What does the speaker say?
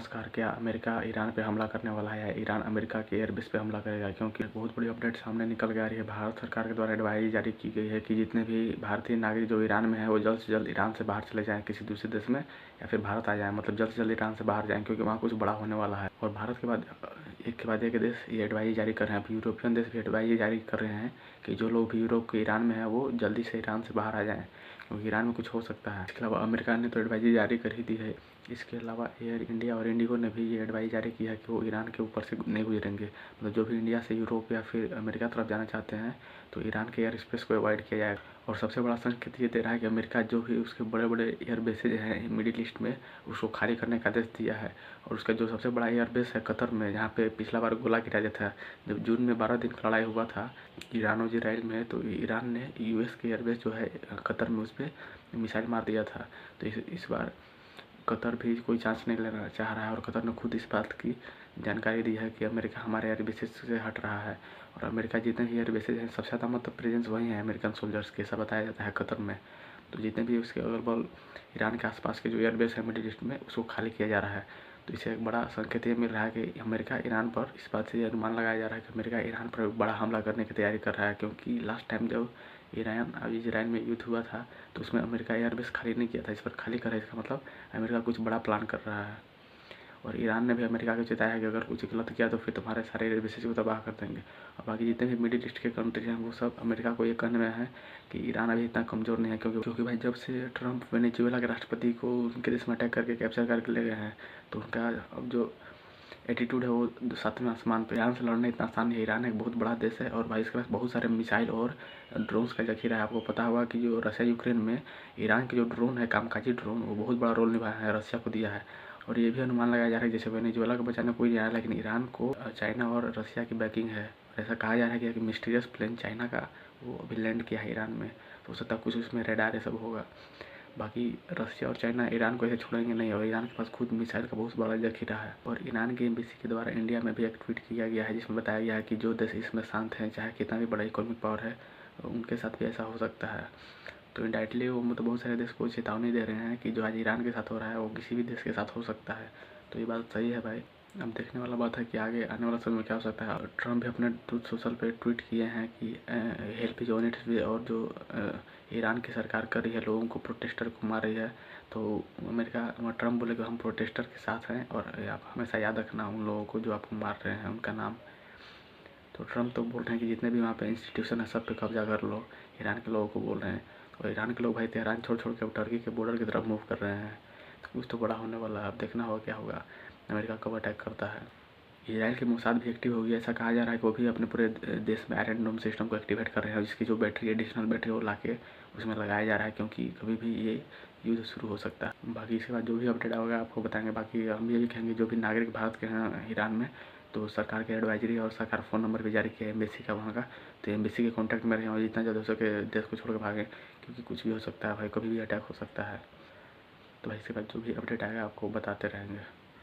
नमस्कार। क्या America Iran पे हमला करने वाला है या ईरान अमेरिका के एयरबेस पे हमला करेगा? क्योंकि बहुत बड़ी अपडेट सामने निकल के आ रही है। भारत सरकार के द्वारा एडवाइजरी जारी की गई है कि जितने भी भारतीय नागरिक जो ईरान में है वो जल्द से जल्द ईरान से बाहर चले जाएँ किसी दूसरे देश में, या फिर भारत आ जाएँ। मतलब जल्द से जल्द ईरान से बाहर जाएँ, क्योंकि वहाँ कुछ बड़ा होने वाला है। और भारत के बाद एक के बाद एक देश ये एडवाइजरी जारी कर रहे हैं। अब यूरोपियन देश भी एडवाइजरी जारी कर रहे हैं कि जो लोग भी यूरोप के ईरान में है वो जल्दी से ईरान से बाहर आ जाएँ, क्योंकि ईरान में कुछ हो सकता है। इसके अलावा अमेरिका ने तो एडवाइजरी जारी कर ही दी है। इसके अलावा एयर इंडिया और इंडिगो ने भी ये एडवाइस जारी किया है कि वो ईरान के ऊपर से नहीं गुजरेंगे। मतलब जो भी इंडिया से यूरोप या फिर अमेरिका तरफ जाना चाहते हैं तो ईरान के एयर स्पेस को अवॉइड किया जाएगा। और सबसे बड़ा संकेत ये दे रहा है कि अमेरिका जो भी उसके बड़े बड़े एयर बेसेज हैं मिडिल ईस्ट में, उसको खाली करने का आदेश दिया है। और उसका जो सबसे बड़ा एयर बेस है कतर में, जहाँ पे पिछला बार गोला गिराया था, जब जून में 12 दिन का लड़ाई हुआ था ईरान और इजराइल में, तो ईरान ने यूएस के एयरबेस जो है कतर में, उस पर मिसाइल मार दिया था। तो इस बार कतर भी कोई चांस नहीं लेना चाह रहा है। और कतर ने खुद इस बात की जानकारी दी है कि अमेरिका हमारे एयर बेसेस से हट रहा है। और अमेरिका जितने भी एयर बेसेज हैं सबसे ज़्यादा मतलब प्रेजेंस वही है अमेरिकन सोल्जर्स के, ऐसा बताया जाता है कतर में। तो जितने भी उसके अगल बगल ईरान के आसपास के जो एयरबेस है मिडिल ईस्ट में, उसको खाली किया जा रहा है। तो इससे एक बड़ा संकेत ये मिल रहा है कि अमेरिका ईरान पर, इस बात से ये अनुमान लगाया जा रहा है कि अमेरिका ईरान पर बड़ा हमला करने की तैयारी कर रहा है। क्योंकि लास्ट टाइम जब ईरान और इजराइल में युद्ध हुआ था तो उसमें अमेरिका एयरबेस खाली नहीं किया था। इस पर खाली कर रहा है, इसका मतलब अमेरिका कुछ बड़ा प्लान कर रहा है। और ईरान ने भी अमेरिका को चेताया है कि अगर कुछ गलत किया तो फिर तुम्हारे सारे एयरबेसेस को तबाह कर देंगे। और बाकी जितने भी मिडिल ईस्ट के कंट्रीज हैं वो सब अमेरिका को ये कहने में है कि ईरान अभी इतना कमज़ोर नहीं है। क्योंकि भाई जब से ट्रम्प वेनेजुएला के राष्ट्रपति को उनके देश में अटैक करके कैप्चर करके ले गए हैं, तो उनका अब जो एटीट्यूड है वो 7वें आसमान पे। ईरान से लड़ना इतना आसान नहीं है। ईरान एक बहुत बड़ा देश है और भाई इसके पास बहुत सारे मिसाइल और ड्रोन्स का जखीरा है। आपको पता होगा कि जो रशिया यूक्रेन में ईरान के जो ड्रोन है, कामकाजी ड्रोन, वो बहुत बड़ा रोल निभाया है, रशिया को दिया है। और ये भी अनुमान लगाया जा रहा है जैसे वेनेजुएला को बचाने कोई नहीं आया, लेकिन ईरान को चाइना और रशिया की बैकिंग है। ऐसा कहा जा रहा है कि मिस्टीरियस प्लेन चाइना का वो अभी लैंड किया है ईरान में, तो हो सकता है कुछ उसमें रेडार ये सब होगा। बाकी रशिया और चाइना ईरान को ऐसे छोड़ेंगे नहीं, और ईरान के पास खुद मिसाइल का बहुत बड़ा जखीरा है। और ईरान की एम्बेसी के द्वारा इंडिया में भी एक ट्वीट किया गया है जिसमें बताया गया है कि जो देश इसमें शांत हैं, चाहे कितना भी बड़ा इकोनॉमिक पावर है, उनके साथ भी ऐसा हो सकता है। तो इंडायरेक्टली वो मतलब बहुत सारे देश को चेतावनी दे रहे हैं कि जो आज ईरान के साथ हो रहा है वो किसी भी देश के साथ हो सकता है। तो ये बात सही है भाई। अब देखने वाला बात है कि आगे आने वाला समय में क्या हो सकता है। ट्रम्प भी अपने ट्रूथ सोशल पे ट्वीट किए हैं कि हेल्प इज ऑन इट्स वे, और जो ईरान की सरकार कर रही है, लोगों को, प्रोटेस्टर को मार रही है, तो अमेरिका ट्रम्प बोले कि हम प्रोटेस्टर के साथ हैं और आप हमेशा याद रखना उन लोगों को जो आपको मार रहे हैं, उनका नाम। तो ट्रम्प तो बोल रहे हैं कि जितने भी वहाँ पे इंस्टीट्यूशन है सब पे कब्जा कर लो, ईरान के लोगों को बोल रहे हैं। और ईरान के लोग भाई तेहरान छोड़ छोड़ के अब टर्की के बॉर्डर की तरफ मूव कर रहे हैं। तो कुछ तो बड़ा होने वाला है। अब देखना होगा क्या होगा, अमेरिका कब अटैक करता है। इजराइल के मोसाद भी एक्टिव हो गया। ऐसा कहा जा रहा है कि वो भी अपने पूरे देश में आयरन डोम सिस्टम को एक्टिवेट कर रहे हैं, जिसकी जो बैटरी, एडिशनल बैटरी, वो ला के उसमें लगाया जा रहा है, क्योंकि कभी भी ये युद्ध शुरू हो सकता है। बाकी इसके बाद जो भी अपडेट होगा आपको बताएंगे। बाकी हम ये भी कहेंगे जो भी नागरिक भारत के हैं ईरान में, तो सरकार की एडवाइजरी और सरकार फ़ोन नंबर भी जारी किया है एम्बेसी का वहाँ का, तो एम्बेसी के कॉन्टैक्ट में रहें और जितना जल्द हो सके देश को छोड़ कर भागें, क्योंकि कुछ भी हो सकता है भाई, कभी भी अटैक हो सकता है। तो भाई इसके बाद जो भी अपडेट आएगा आपको बताते रहेंगे।